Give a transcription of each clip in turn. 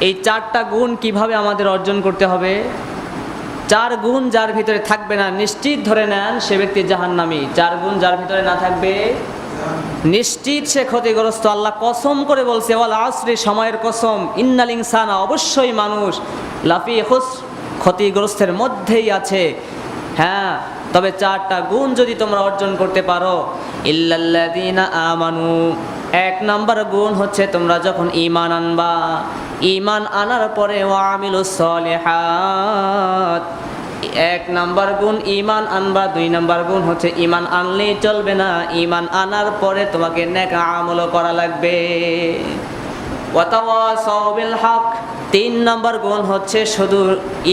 এই 4টা গুণ কিভাবে আমাদের অর্জন করতে হবে? 4 গুণ যার ভিতরে থাকবে না, নিশ্চিত ধরে নেন সে ব্যক্তি জাহান্নামী। 4 গুণ যার ভিতরে না থাকবে, নিশ্চিত সে ক্ষতিগ্রস্ত। আল্লাহ কসম করে বলছে, ওয়াল আসরি, সময়ের কসম, ইন্নাল ইনসানা, অবশ্যই মানুষ, লাফি খুসর, ক্ষতিগ্রস্তের মধ্যেই আছে। হ্যাঁ, তবে 4টা গুণ যদি তোমরা অর্জন করতে পারো, ইল্লাল্লাযীনা আমানু, 1 নাম্বার গুণ হচ্ছে তোমরা যখন ঈমান আনবা, ঈমান আনার পরে ওয়া আমিলুস সলিহাত, 1 নাম্বার গুণ ঈমান আনবা। 2 নাম্বার গুণ হচ্ছে ঈমান আনলেই চলবে না, ঈমান আনার পরে তোমাকে নেক আমল করা লাগবে। ওয়া তাওয়াসাউ বিল হক, 3 নাম্বার গুণ হচ্ছে শুধু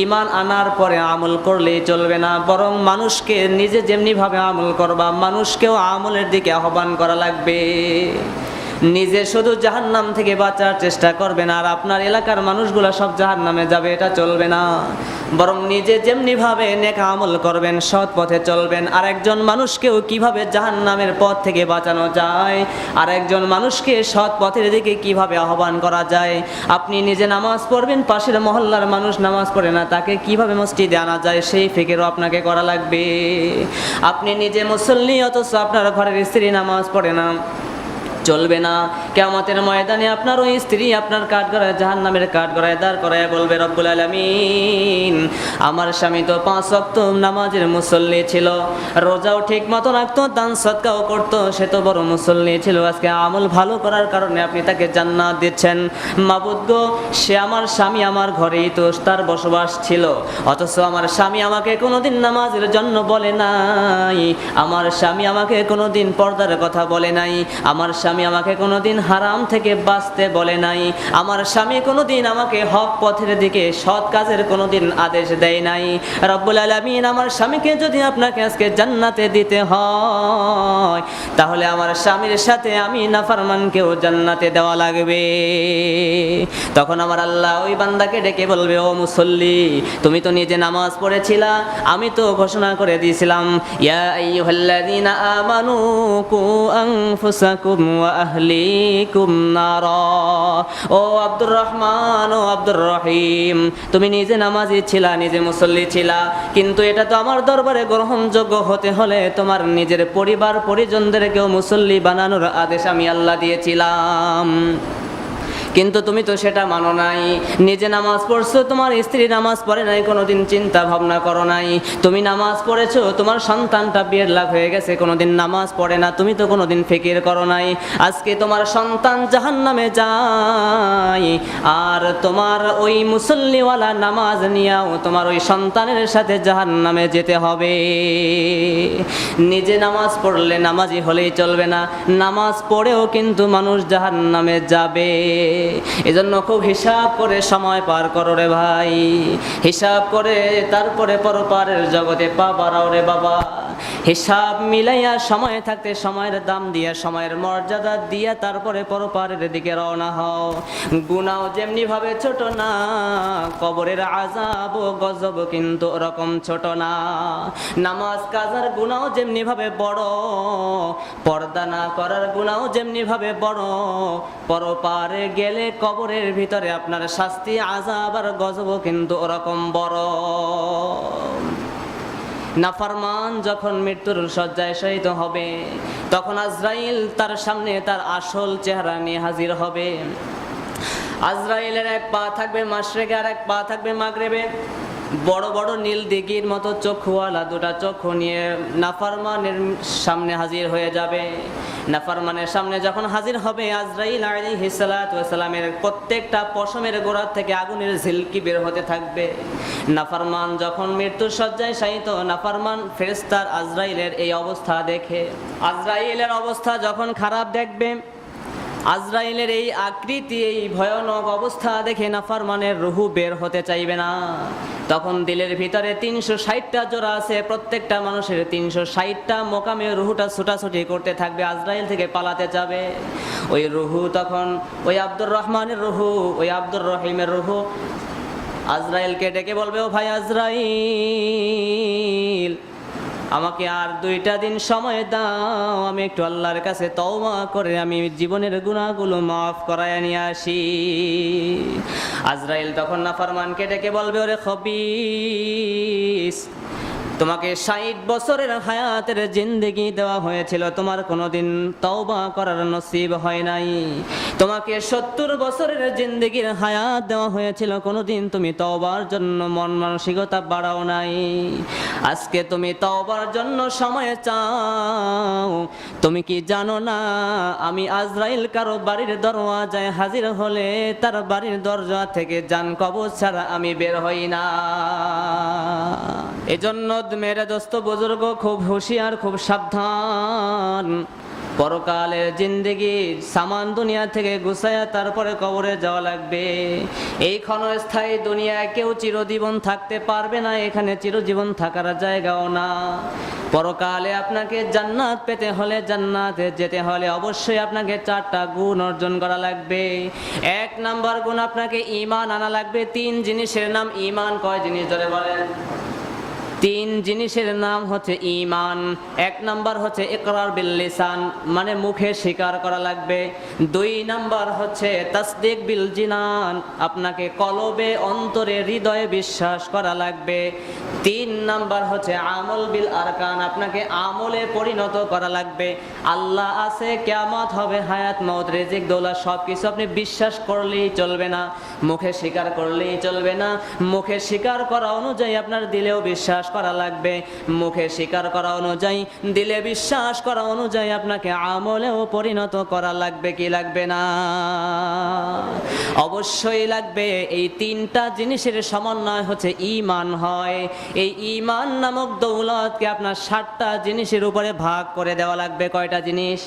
ঈমান আনার পরে আমল করলেই চলবে না, বরং মানুষকে নিজে যেমনিভাবে আমল করবা, মানুষকেও আমলের দিকে আহ্বান করা লাগবে। নিজে শুধু জাহান্নাম থেকে বাঁচার চেষ্টা করবেন আর আপনার এলাকার মানুষগুলো সব জাহান্নামে যাবে, এটা চলবে না। বরং নিজে যেমনিভাবে নেক আমল করবেন, সৎ পথে চলবেন, আর একজন মানুষকেও কিভাবে জাহান্নামের পথ থেকে বাঁচানো যায়, আর একজন মানুষকে সৎ পথের দিকে কিভাবে আহ্বান করা যায়। আপনি নিজে নামাজ পড়বেন, পাশের মহল্লার মানুষ নামাজ পড়ে না, তাকে কিভাবে মসজিদে আনা যায় সেই ফিকিরও আপনাকে করা লাগবে। আপনি নিজে মুসল্লি অথচ আপনার ঘরের স্ত্রী নামাজ পড়ে না, চলবে না। কিয়ামতের ময়দানে আপনার ওই স্ত্রী আপনার কাঠগড়ায়, জাহান্নামের কাঠগড়ায় দাঁড় করায় বলবে, রব্বুল আলামিন, আমার স্বামী তো 5 ওয়াক্ত নামাজের মুসল্লি ছিল, রোজাও ঠিক মতো রাখতো, দান সদকাও করতো, সে তো বড় মুসল্লি ছিল, আজকে আমল ভালো করার কারণে আপনি তাকে জান্নাত দিচ্ছেন। মাবুদ গো, সে আমার স্বামী, আমার ঘরেই তো তার বসবাস ছিল, অথচ আমার স্বামী আমাকে কোনোদিন নামাজের জন্য বলে নাই, আমার স্বামী আমাকে কোনোদিন পর্দার কথা বলে নাই, আমার স্বামী আমাকে কোনোদিন হারাম থেকে বাঁচতে বলে নাই, আমার স্বামী কোনোদিন আমাকে হক পথের দিকে, সৎ কাজের কোনোদিন আদেশ দেয় নাই। রব্বুল আলামিন, আমার স্বামীকে যদি আপনাকে আজকে জান্নাতে দিতে হয়, তাহলে আমার স্বামীর সাথে আমি নাফরমানকেও জান্নাতে দেওয়া লাগবে। তখন আমার আল্লাহ ওই বান্দাকে ডেকে বলবে, ও মুসল্লি, তুমি তো নিজে নামাজ পড়েছিলা, আমি তো ঘোষণা করে দিয়েছিলাম, ইয়া আইয়ুহাল্লাযীনা আমানু কু আনফুসাকুম ওয়া আহলিকুম নারা। ও আব্দুর রহমান, ও আব্দুর রহিম, তুমি নিজে নামাজি ছিলা, নিজে মুসল্লি ছিলা, কিন্তু এটা তো আমার দরবারে গ্রহণযোগ্য হতে হলে তোমার নিজের পরিবার পরিজনদেরকেও মুসল্লি বানানোর আদেশ আমি আল্লাহ দিয়েছিলাম, কিন্তু তুমি তো সেটা মানো নাই। নিজে নামাজ পড়ছো, তোমার স্ত্রী নামাজ পড়ে নাই, কোনোদিন চিন্তা ভাবনা করো নাই। তুমি নামাজ পড়েছো, তোমার সন্তানটা বিয়ের লাভ হয়ে গেছে, কোনোদিন নামাজ পড়ে না, তুমি তো কোনোদিন ফিকির করো নাই। আজকে তোমার সন্তান জাহান্নামে যায়, আর তোমার ওই মুসল্লিওয়ালা নামাজ নিয়েও তোমার ওই সন্তানের সাথে জাহান্নামে যেতে হবে। নিজে নামাজ পড়লে নামাজি হলেই চলবে না, নামাজ পড়েও কিন্তু মানুষ জাহান্নামে যাবে। এজন্য খুব হিসাব করে সময় পার করো রে ভাই, হিসাব করে তারপরে পরপারের জগতে পা বাড়াও রে বাবা। হিসাব মিলাইয়া সময় থাকতে সময়ের দাম দিয়া, সময়ের মর্যাদা দিয়া তারপরে পরপারের দিকে রওনা হও। গুনাও যেমনি ভাবে ছোট না, কবরের আযাব ও গজব কিন্তু ওরকম ছোট না। নামাজ কাজার গুনাও যেমনি ভাবে বড়, পর্দা না করার গুনাও যেমনি ভাবে বড়, পরপারে গেলে কবরের ভিতরে আপনার শাস্তি, আযাব আর গজব কিন্তু ওরকম বড়। নাফরমান যখন মৃত্যুর শয্যায় শয়িত হবে, তখন আজরাইল তার সামনে তার আসল চেহারা নিয়ে হাজির হবে। আজরাইলের 1 পা থাকবে মাশরিকে আর 1 পা থাকবে মাগরিবে। বড় বড় নীল দিঘির মতো চক্ষুওয়ালা 2টা চক্ষু নিয়ে নাফরমানের সামনে হাজির হয়ে যাবে। নাফরমানের সামনে যখন হাজির হবে, আজরাইল আলাইহিস সালাতু ওয়াস সালামের প্রত্যেকটা পশমের গোড়া থেকে আগুনের ঝিলকি বের হতে থাকবে। নাফরমান যখন মৃত্যুর শয্যায় শায়িত, নাফরমান ফেরেশতার আজরাইলের এই অবস্থা দেখে, আজরাইলের অবস্থা যখন খারাপ দেখবে, আজরাইলের এই আকৃতি, এই ভয়ানক অবস্থা দেখে নাফরমানের রুহু বের হতে চাইবে না। তখন দিলের ভিতরে 360টা জোড়া আছে, প্রত্যেকটা মানুষের 360টা মোকামে রুহুটা ছুটাছুটি করতে থাকবে, আজরাইল থেকে পালাতে যাবে। ওই রুহু তখন ওই আব্দুর রহমানের রুহু, ওই আব্দুর রহিমের রুহু আজরাইলকে ডেকে বলবে, ও ভাই আজরাইল, আমাকে আর 2টা দিন সময় দাও, আমি একটু আল্লাহর কাছে তওবা করে আমি জীবনের গুনাহগুলো মাফ করায় নিয়ে আসি। আজরাইল তখন নাফরমানকে ডেকে বলবে, ওরে খবিস, তোমাকে 60 বছরের হায়াতের জিন্দেগি দেওয়া হয়েছিল, তোমার কোনোদিন তওবা করার নসিব হয় নাই। তোমাকে 70 বছরের জিন্দেগির হায়াত দেওয়া হয়েছিল, কোনোদিন তুমি তওবার জন্য মন মানসিকতা বাড়াও নাই। আজকে তুমি তওবার জন্য সময় চাও। তুমি কি জানো না আমি আজরাইল কারো বাড়ির দরওয়াজায় হাজির হলে তার বাড়ির দরজা থেকে জান কবজ ছাড়া আমি বের হই না। এজন্য মেরে দোস্ত বুজুর্গ, খুব হুঁশিয়ার, খুব সাবধান। পরকালের জিন্দেগি সামান দুনিয়া থেকে গুছায়া তারপরে কবরে যাওয়া লাগবে। এই ক্ষণস্থায়ী দুনিয়ায় কেউ চিরজীবন থাকতে পারবে না, এখানে চিরজীবন থাকার জায়গাও না। পরকালে আপনাকে জান্নাত পেতে হলে, জান্নাতে যেতে হলে অবশ্যই আপনাকে 4টা গুণ অর্জন করা লাগবে। 1 নাম্বার গুণ, আপনাকে ঈমান আনা লাগবে। 3 জিনিসের নাম ঈমান। কয় জিনিস ধরে বলেন? 3 জিনিসের নাম হচ্ছে ঈমান। 1 নাম্বার হচ্ছে ইকরার বিল লিসান, মানে মুখে স্বীকার করা লাগবে। 2 নাম্বার হচ্ছে তাসদিক বিল জিনান, আপনাকে কলবে, অন্তরে, হৃদয়ে বিশ্বাস করা লাগবে। 3 নাম্বার হচ্ছে আমল বিল আরকান, আপনাকে আমলে পরিণত করা লাগবে। আল্লাহ আছে, কিয়ামত হবে, হায়াত মওত, রিজিক দৌলত সবকিছু আপনি বিশ্বাস করলেই চলবে না, মুখে স্বীকার করলেই চলবে না। মুখে স্বীকার করা অনুযায়ী আপনার দিলেও বিশ্বাস করা লাগবে। মুখে স্বীকার করা অনুযায়ী, দিলে বিশ্বাস করা অনুযায়ী আপনাকে আমলেও পরিণত করা লাগবে কি লাগবে না? অবশ্যই লাগবে। এই 3টা জিনিসের সমন্বয় হচ্ছে ঈমান হয়। এই ঈমান নামক দৌলতকে আপনার 7টা জিনিসের উপরে ভাগ করে দেওয়া লাগবে। কয়টা জিনিস?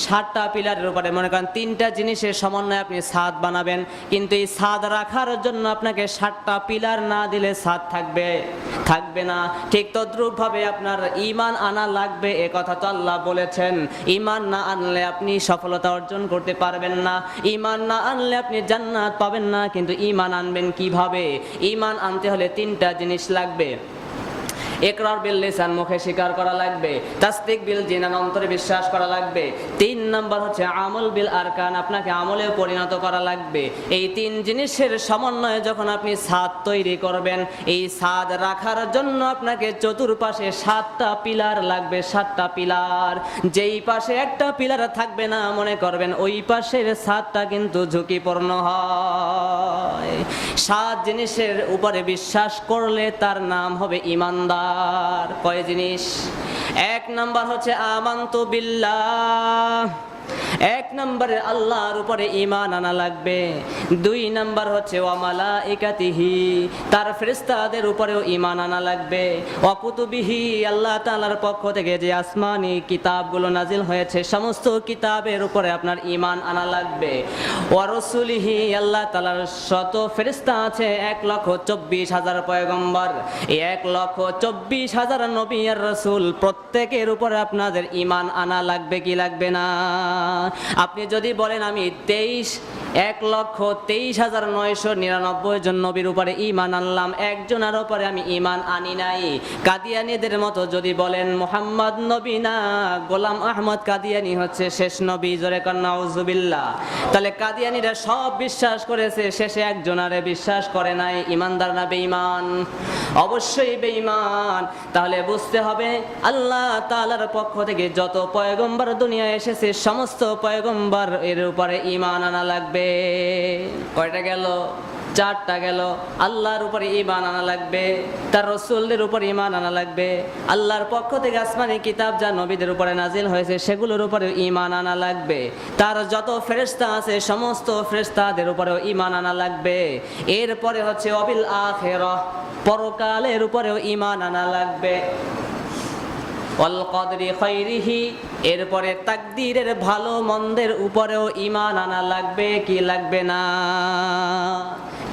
7টা পিলারের উপরে। মনে করেন 3টা জিনিসের সমন্বয়ে আপনি ছাদ বানাবেন, কিন্তু এই ছাদ রাখার জন্য আপনাকে 7টা পিলার না দিলে ছাদ থাকবে না। ঠিক তদ্রূপ ভাবে আপনার ঈমান আনা লাগবে, এ কথা তো আল্লাহ বলেছেন। ঈমান না আনলে আপনি সফলতা অর্জন করতে পারবেন না, ঈমান না আনলে আপনি জান্নাত পাবেন না। কিন্তু ঈমান আনবেন কিভাবে? ঈমান আনতে হলে 3টা জিনিস লাগবে। ইকরার বিল লিসান, মুখে স্বীকার করা লাগবে। তাসদিক বিল জিনান, অন্তরে বিশ্বাস করা লাগবে। 3 নাম্বার হচ্ছে আমল বিল আরকান, আপনাকে আমলে পরিণত করা লাগবে। এই 3 জিনিসের সমন্বয়ে যখন আপনি ছাদ তৈরি করবেন, এই ছাদ রাখার জন্য আপনাকে চতুর্পাশে 7টা পিলার লাগবে। 7টা পিলার। যেই পাশে একটা পিলার থাকবে না, মনে করবেন ওই পাশের ছাদটা কিন্তু ঝুঁকিপূর্ণ হয়। 7 জিনিসের উপরে বিশ্বাস করলে তার নাম হবে ঈমানদার। কয় জিনিস? 1 নাম্বার হচ্ছে আমানতু বিল্লাহ, 1 নম্বরে আল্লাহর উপরে ঈমান আনা লাগবে। 2 নাম্বার হচ্ছে ওয়া মালাইকাতিহি, তার ফেরেশতাদের উপরেও ঈমান আনা লাগবে। ওয়া কুতুবিহি, আল্লাহ তাআলার পক্ষ থেকে যে আসমানি কিতাবগুলো নাজিল হয়েছে সমস্ত কিতাবের উপরে আপনার ঈমান আনা লাগবে। ওয়া রাসূলিহি, আল্লাহ তাআলার শত ফেরেশতা আছে, 1,24,000 পয়গম্বর, এই 1,24,000 নবী আর রাসূল প্রত্যেকের উপরে আপনাদের ঈমান আনা লাগবে কি লাগবে না? আপনি যদি বলেন আমি 1,23,999 জন নবীর উপরে ঈমান আনলাম, একজনের উপরে আমি ঈমান আনি নাই, কাদিয়ানীদের মতো যদি বলেন মুহাম্মদ নবী না, গোলাম আহমদ কাদিয়ানী হচ্ছে শেষ নবী, জোরে কর নাউজুবিল্লাহ, তাহলে কাদিয়ানীরা সব বিশ্বাস করেছে, শেষে একজনারে বিশ্বাস করে নাই, ঈমানদার না বেঈমান? অবশ্যই বেঈমান। তাহলে বুঝতে হবে আল্লাহ তাআলার পক্ষ থেকে যত পয়গম্বর দুনিয়ায় এসেছে সমস্ত পয়গম্বর এর উপরে ঈমান আনা লাগবে। কয়টা গেল? 4টা গেল। আল্লাহর উপরে ঈমান আনা লাগবে, তার রাসূলদের উপরে ঈমান আনা লাগবে, আল্লাহর পক্ষ থেকে আসমানি কিতাব যা নবীদের উপরে নাজিল হয়েছে সেগুলোর উপরে ঈমান আনা লাগবে, তার যত ফেরেশতা আছে সমস্ত ফেরেশতাদের উপরেও ঈমান আনা লাগবে। এরপরে হচ্ছে ওয়াবিল আখিরাহ, পরকালের উপরেও ঈমান আনা লাগবে। ওয়াল কদরি খাইরিহি, এরপরে তাকদীরের ভালো মন্দের উপরেও ঈমান আনা লাগবে কি লাগবে না?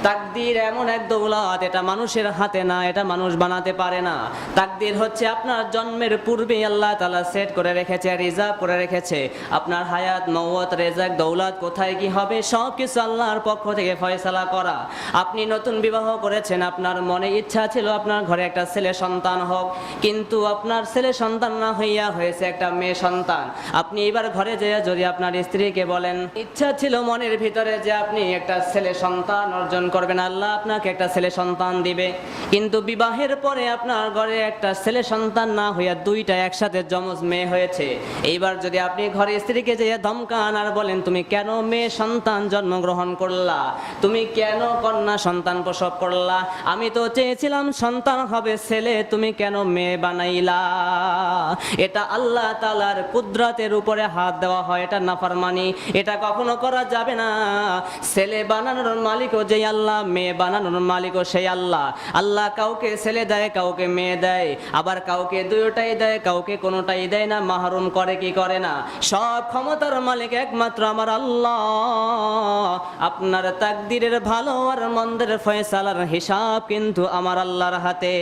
তাকদীর এমন এক দৌলত, এটা মানুষের হাতে না, এটা মানুষ বানাতে পারে না। তাকদীর হচ্ছে আপনার জন্মের পূর্বেই আল্লাহ তাআলা সেট করে রেখেছে, রিজার্ভ করে রেখেছে। আপনার হায়াত, মওত, রেজাক, দৌলত কোথায় কি হবে সব কিছু আল্লাহর পক্ষ থেকে ফয়সালা করা। আপনি নতুন বিবাহ করেছেন, আপনার মনে ইচ্ছা ছিল আপনার ঘরে একটা ছেলে সন্তান হোক, কিন্তু আপনার ছেলে সন্তান না হইয়া হয়েছে একটা মেয়ে সন্তান। আপনি এবার ঘরে যেয়ে যদি আপনার স্ত্রীকে বলেন, ইচ্ছা ছিল মনের ভিতরে যে আপনি একটা ছেলে সন্তান অর্জন করবেন, আল্লাহ আপনাকে একটা ছেলে সন্তান দিবে, কিন্তু বিবাহের পরে আপনার ঘরে একটা ছেলে সন্তান না হইয়া দুইটা একসাথে যমজ মেয়ে হয়েছে। এইবার যদি আপনি ঘরে স্ত্রীকে যেয়ে ধমকান আর বলেন, তুমি কেন মেয়ে সন্তান জন্মগ্রহণ করলা, তুমি কেন কন্যা সন্তান প্রসব করলা, আমি তো চেয়েছিলাম সন্তান হবে ছেলে, তুমি কেন মেয়ে বানাইলা। এটা আল্লাহ তাআলার কুদরতের উপরে হাত দেওয়া হয়, এটা নাফরমানি, এটা কখনো করা যাবে না। ছেলে বানানোর মালিকও যেই আল্লাহ, মেয়ে বানানোর মালিকও সেই আল্লাহ। আল্লাহ কাউকে ছেলে দেয়, কাউকে মেয়ে দেয়, আবার কাউকে দুইটাই দেয়, কাউকে কোনোটাই দেয় না, মাহরুম করে কি করে না। সব ক্ষমতার মালিক একমাত্র আমার আল্লাহ। আপনার তাকদীরের ভালো আর মন্দের ফয়সালার হিসাব কিন্তু আমার আল্লাহর হাতে,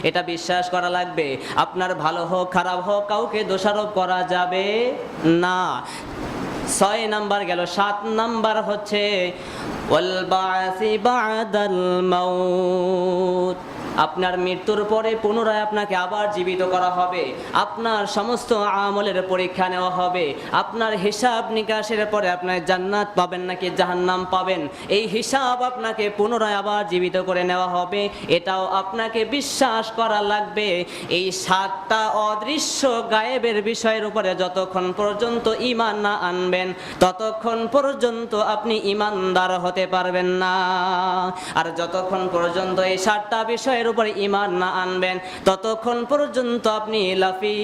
এটা বিশ্বাস করা লাগবে। আপনার ভালো হোক খারাপ হোক কাউকে দোষারোপ করা যাবে না। 6 নাম্বার গেল। 7 নাম্বার হচ্ছে ওয়াল বা'সি বা'দাল মাউত। আপনার মৃত্যুর পরে পুনরায় আপনাকে আবার জীবিত করা হবে, আপনার সমস্ত আমলের পরীক্ষা নেওয়া হবে, আপনার হিসাব নিকাশের পরে আপনার জান্নাত পাবেন নাকি জাহান্নাম পাবেন, এই হিসাব আপনাকে পুনরায় আবার জীবিত করে নেওয়া হবে, এটাও আপনাকে বিশ্বাস করা লাগবে। এই 7টা অদৃশ্য গায়েবের বিষয়ের উপরে যতক্ষণ পর্যন্ত ঈমান না আনবেন ততক্ষণ পর্যন্ত আপনি ঈমানদার হতে পারবেন না। আর যতক্ষণ পর্যন্ত এই 7টা বিষয়ের উপরে ঈমান না আনবেন ততক্ষণ পর্যন্ত আপনি লাফি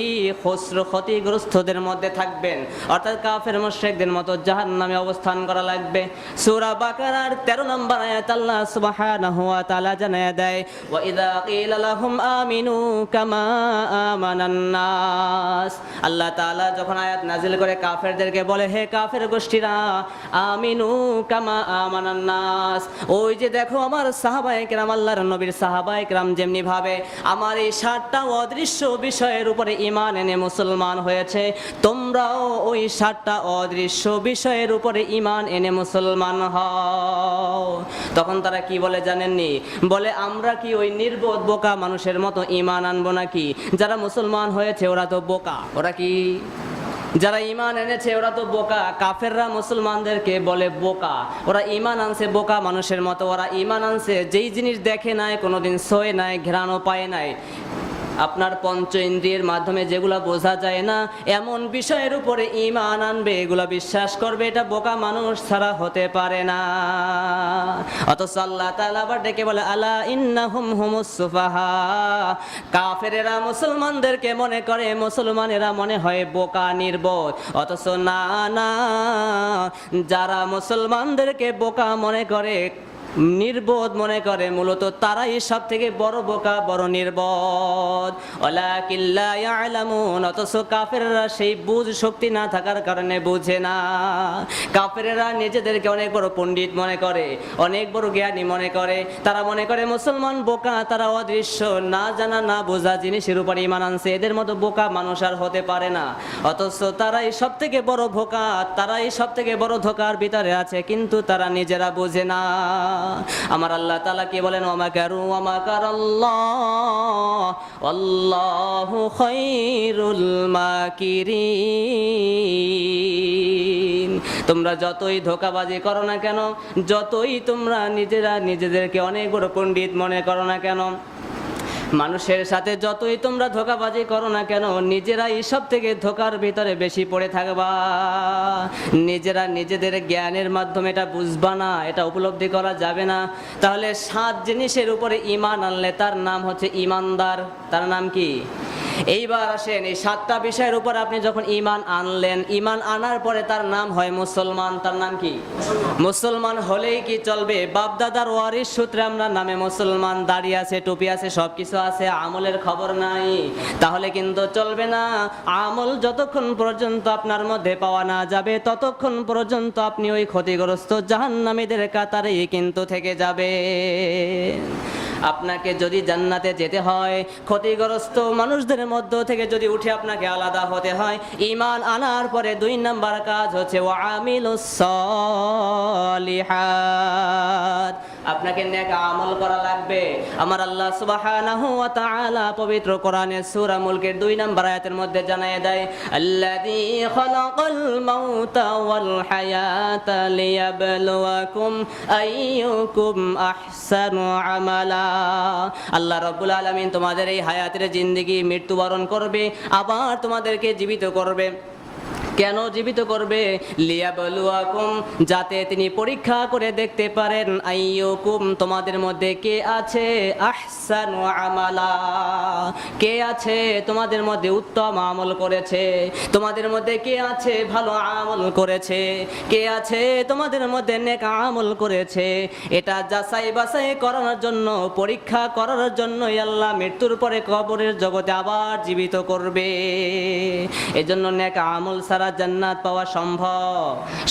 খুসর, ক্ষতিগ্রস্তদের মধ্যে থাকবেন, অর্থাৎ কাফের মুশরিকদের মতো জাহান্নামে অবস্থান করা লাগবে। সূরা বাকারার 13 নম্বর আয়াত আল্লাহ সুবহানাহু ওয়া তাআলা জানায় দেয়, ওয়া ইযা কিলা লাহুম আমিনু কামা আমানান নাস। আল্লাহ তাআলা যখন আয়াত নাজিল করে কাফেরদেরকে বলে, হে কাফের গোষ্ঠীরা, আমিনু কামা আমানান নাস, ওই যে দেখো আমার সাহাবায়ে কেরাম, আল্লাহর নবীর সাহাবায়ে কেরাম যেমনি ভাবে আমার এই 7টা অদৃশ্য বিষয়ের উপরে ঈমান এনে মুসলমান হয়েছে, তোমরাও ওই 7টা অদৃশ্য বিষয়ের উপরে ঈমান এনে মুসলমান হও। তখন তারা কি বলে জানেননি? বলে, আমরা কি ওই নির্বোধ বোকা মানুষের মতো ঈমান আনবো নাকি? যারা মুসলমান হয়েছে ওরা তো বোকা, ওরা কি, যারা ঈমান এনেছে ওরা তো বোকা। কাফেররা মুসলমানদেরকে বলে বোকা, ওরা ঈমান আনছে বোকা মানুষের মতো, ওরা ঈমান আনছে যেই জিনিস দেখে নাই, কোনোদিন ছোঁয় নাই, ঘ্রাণও পায় নাই। আপনার পঞ্চ ইন্দ্রিয়ের মাধ্যমে যেগুলা বোঝা যায় না এমন বিষয়ের উপরে ঈমান আনবে, এগুলা বিশ্বাস করবে, এটা বোকা মানুষ ছাড়া হতে পারে না। অথচ আল্লাহ তাআলা আবার ডেকে বলে, আলা ইন্নাহুম হুমুস সুফাহা। কাফেরেরা মুসলমানদেরকে মনে করে, মুসলমানেরা মনে হয় বোকা নির্বোধ, অথচ না না, যারা মুসলমানদেরকে বোকা মনে করে, নির্বোধ মনে করে, মূলত তারাই সব থেকে বড় বোকা, বড় নির্বোধ। ওয়ালাকিন লা ইয়ালামুন। অথচ কাফেররা সেই বুঝ শক্তি না থাকার কারণে বুঝে না। কাফেররা নিজেদেরকে অনেক বড় পণ্ডিত মনে করে, অনেক বড় জ্ঞানী মনে করে, তারা মনে করে মুসলমান বোকা, তারা অদৃশ্য না জানা না বোঝা জিনিসের উপর ঈমান আনছে, এদের মতো বোকা মানুষ আর হতে পারে না। অথচ তারাই সব থেকে বড় বোকা, তারাই সব থেকে বড় ধোঁকার ভিতরে আছে, কিন্তু তারা নিজেরা বোঝে না। আমার আল্লাহ তাআলা কি বলেন, ওয়া মাকারু ওয়া মাকারাল্লাহ আল্লাহু খায়রুল মাকিরিন। তোমরা যতই ধোঁকাবাজি করো না কেন, যতই তোমরা নিজেরা নিজেদেরকে অনেক বড় পণ্ডিত মনে করো না কেন, মানুষের সাথে যতই তোমরা ধোঁকাবাজি করো না কেন, নিজেরা এইসব থেকে ধোঁকার ভিতরে বেশি পড়ে থাকবা। নিজেরা নিজেদের জ্ঞানের মাধ্যমে এটা বুঝবা না, এটা উপলব্ধি করা যাবে না। তাহলে 7 জিনিসের উপরে ঈমান আনলে তার নাম হচ্ছে ঈমানদার। তার নাম কি? এইবার আসেন, এই 7টা বিষয়ের উপর আপনি যখন ঈমান আনলেন, ঈমান আনার পরে তার নাম হয় মুসলমান। তার নাম কি? মুসলমান হলেই কি চলবে? বাপদাদার ওয়ারিস সূত্রে আমরা নামে মুসলমান, দাড়ি আছে, টুপি আছে, সব কিছু আছে, আমলের খবর নাই, তাহলে কিন্তু চলবে না। আমল যতক্ষণ পর্যন্ত আপনার মধ্যে পাওয়া না যাবে ততক্ষণ পর্যন্ত আপনি ওই ক্ষতিগ্রস্ত জাহান্নামীদের কাতারেই কিন্তু থেকে যাবে। আপনাকে যদি জান্নাতে যেতে হয়, ক্ষতিগ্রস্ত মানুষদের মধ্য থেকে যদি উঠে আপনাকে আলাদা হতে হয়, ঈমান আনার পরে 2 নাম্বার কাজ হচ্ছে ওয়ামিলুস সলিহাত। আপনাকে নেক আমল করা লাগবে। আমার আল্লাহ সুবহানাহু ওয়া তাআলা পবিত্র কোরআনের সূরা মুলকের 2 নম্বর আয়াতের মধ্যে জানিয়ে দেয়, আল্লাযী খালাকাল মাউতা ওয়াল হায়াতা লিয়াবলুয়াকুম আইয়ুকুম আহসানু আমালা। আল্লাহ রাব্বুল আলামিন তোমাদের এই হায়াতের জিন্দেগি মৃত্যুবরণ করবে, আবার তোমাদেরকে জীবিত করবে। কেন জীবিত করবে? লিয়াবলুয়াকুম, যাতে তিনি পরীক্ষা করে দেখতে পারেন আইয়ুকুম, তোমাদের মধ্যে কে আছে আহসানু আমালা, কে আছে তোমাদের মধ্যে উত্তম আমল করেছে, তোমাদের মধ্যে কে আছে ভালো আমল করেছে, কে আছে তোমাদের মধ্যে নেক আমল করেছে। এটা যাচাই বাছাই করার জন্য, পরীক্ষা করার জন্যই আল্লাহ মৃত্যুর পরে কবরের জগতে আবার জীবিত করবে। এজন্য নেক আমল ছাড়া জান্নাত পাওয়া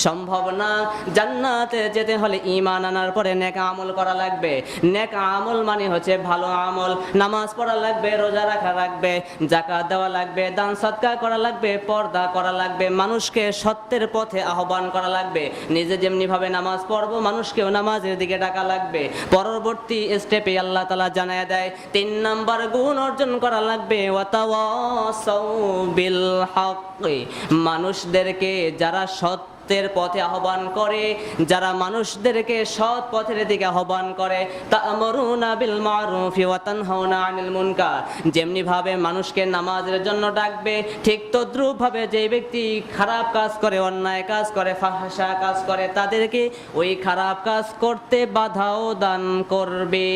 সম্ভব না। জান্নাতে যেতে হলে ঈমান আনার পরে নেক আমল করা লাগবে। নেক আমল মানে হচ্ছে ভালো আমল। নামাজ পড়া লাগবে, রোজা রাখা লাগবে, যাকাত দেওয়া লাগবে, দান সদকা করা লাগবে, পর্দা করা লাগবে, মানুষকে সত্যের পথে আহ্বান করা লাগবে। নিজে যেমনি ভাবে নামাজ পড়বো, মানুষকেও নামাজের দিকে ডাকা লাগবে। পরবর্তী স্টেপে আল্লাহ তাআলা জানায় দেয় 3 নাম্বার গুণ অর্জন করা লাগবে, ওয়াতাওয়াসাউ বিল হক। মানুষদেরকে যারা সত্যের পথে আহ্বান করে, যারা মানুষদেরকে সৎ পথের দিকে আহ্বান করে, তা'মুরুনা বিল মারুফি ওয়া তানহাউনা আনিল মুনকার, যেমনি ভাবে মানুষকে নামাজের জন্য ডাকবে, ঠিক তদ্রূপ ভাবে যে ব্যক্তি খারাপ কাজ করে, অন্যায় কাজ করে, ফাহশা কাজ করে, তাদেরকে ওই খারাপ কাজ করতে বাধাও দান করবে।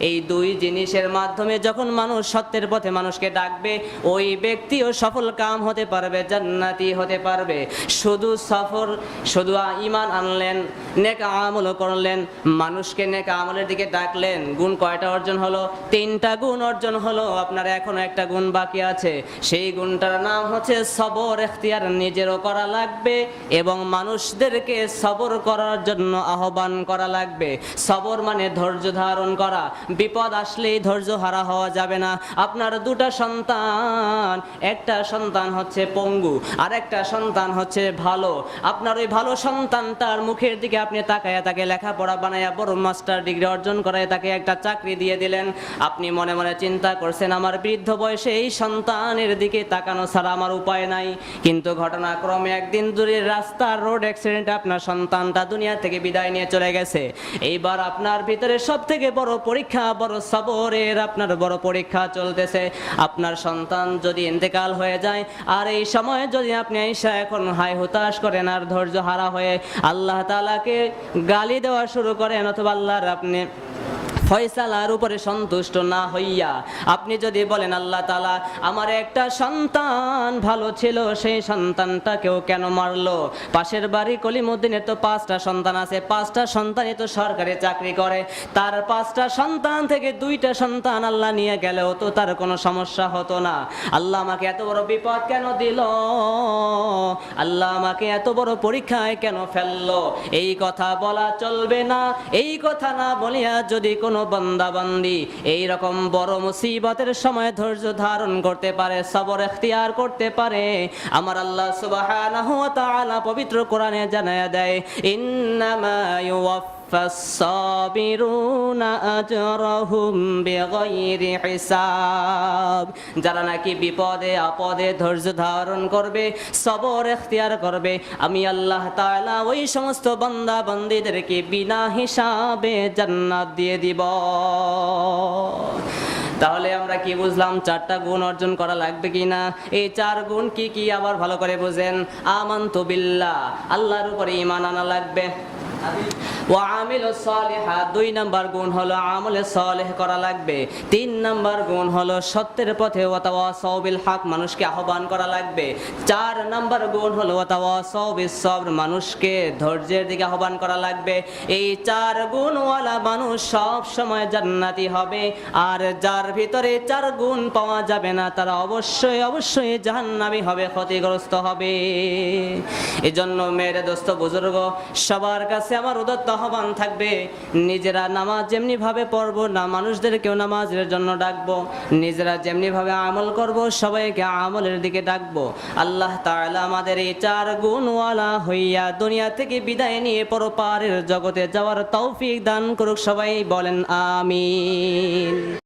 এই 2 জিনিসের মাধ্যমে যখন মানুষ সত্যের পথে মানুষকে ডাকবে, ওই ব্যক্তিও সফল কাম হতে পারবে, জান্নাতি হতে পারবে। শুধু ঈমান আনলেন, নেক আমল করলেন, মানুষকে নেক আমলের দিকে ডাকলেন, গুণ কয়টা অর্জন হলো? 3টা গুণ অর্জন হলো। আপনার এখনো একটা গুণ বাকি আছে, সেই গুণটার নাম হচ্ছে সবর। ইখতিয়ার নিজেরও করা লাগবে এবং মানুষদেরকে সবর করার জন্য আহ্বান করা লাগবে। সবর মানে ধৈর্য ধারণ করা। বিপদ আসলেই ধৈর্য হারা হওয়া যাবে না। আপনার 2টা সন্তান, একটা সন্তান হচ্ছে পঙ্গু আর একটা সন্তান হচ্ছে ভালো। আপনার ওই ভালো সন্তানটার মুখের দিকে আপনি তাকায়া তাকে লেখাপড়া বানায়া বড় মাস্টার ডিগ্রি অর্জন করায় তাকে একটা চাকরি দিয়ে দিলেন। আপনি মনে মনে চিন্তা করছেন, আমার বৃদ্ধ বয়সে এই সন্তানের দিকে তাকানো ছাড়া আমার উপায় নাই। কিন্তু ঘটনাক্রমে একদিন দূরের রাস্তার রোড অ্যাক্সিডেন্টে আপনার সন্তানটা দুনিয়া থেকে বিদায় নিয়ে চলে গেছে। এইবার আপনার ভিতরে সব থেকে বড় পরীক্ষা, বড় সবরের আপনার বড় পরীক্ষা চলতেছে। আপনার সন্তান যদি ইন্তেকাল হয়ে যায়, আর এই সময় যদি আপনি আইসা এখন হাই হুতাশ করেন আর ধৈর্য হারা হয়ে আল্লাহ তাআলাকে গালি দেওয়া শুরু করেন, অথবা আল্লাহর আপনি ফয়সালার উপরে সন্তুষ্ট না হইয়া আপনি যদি বলেন, আল্লাহ তাআলা আমার একটা সন্তান ভালো ছিল, সেই সন্তানটাকেও কেন মারলো? পাশের বাড়ি কলিমুদ্দিনের তো 5টা সন্তান আছে, 5টা সন্তানই তো সরকারি চাকরি করে, তার 5টা সন্তান থেকে 2টা সন্তান আল্লাহ নিয়ে গেলেও তো তার কোনো সমস্যা হতো না। আল্লাহ আমাকে এত বড় বিপদ কেন দিল? আল্লাহ আমাকে এত বড় পরীক্ষায় কেন ফেললো? এই কথা বলা চলবে না। এই কথা না বলিয়া যদি কোনো বান্দা বান্দি এই রকম বড় মুসিবতের সময় ধৈর্য ধারণ করতে পারে, সবর ইখতিয়ার করতে পারে, আমার আল্লাহ সুবহানাহু ওয়া তাআলা পবিত্র কোরআনে জানায়া দেয়, ইন্নামা ফাস-সাবিরুনা আজরাহুম বিগাইরি হিসাব। যারা নাকি বিপদে আপদে ধৈর্য ধারণ করবে, সবর ইখতিয়ার করবে, আমি আল্লাহ তাআলা ওই সমস্ত বান্দা বান্দীদেরকে বিনা হিসাবে জান্নাত দিয়ে দিব। তাহলে আমরা কি বুঝলাম? 4টা গুণ অর্জন করা লাগবে কিনা? এই 4 গুণ কি কি আবার ভালো করে বুঝেন। আমানতু বিল্লাহ, আল্লাহর উপরে ঈমান আনা লাগবে। ওয়া আমিলুস সালিহাত, 2 নাম্বার গুণ হলো আমলে সালেহ করা লাগবে। 3 নাম্বার গুণ হলো সত্যের পথে ওয়া তাওয়াসাউ বিল হক, মানুষকে আহ্বান করা লাগবে। 4 নাম্বার গুণ হলো ওয়া তাওয়াসাউ বিস সবর, মানুষকে ধৈর্যের দিকে আহ্বান করা লাগবে। এই 4 গুণওয়ালা মানুষ সব সময় জান্নাতি হবে। আর যার ভিতরে 4 গুণ পাওয়া যাবে না, তারা অবশ্যই অবশ্যই জাহান্নামী হবে, ক্ষতিগ্রস্ত হবে। এজন্য মেরে দোস্ত বুজুর্গ, সবার কাছে আমার উদাত্ত আহ্বান থাকবে, নিজেরা নামাজ যেমনি ভাবে পড়বো না, মানুষদেরকেও নামাজের জন্য ডাকবো। নিজেরা যেমনি ভাবে আমল করব, সবাইকে আমলের দিকে ডাকবো। আল্লাহ তাআলা আমাদের এই 4 গুণওয়ালা হইয়া দুনিয়া থেকে বিদায় নিয়ে পরপারের জগতে যাওয়ার তৌফিক দান করুক। সবাই বলেন আমিন।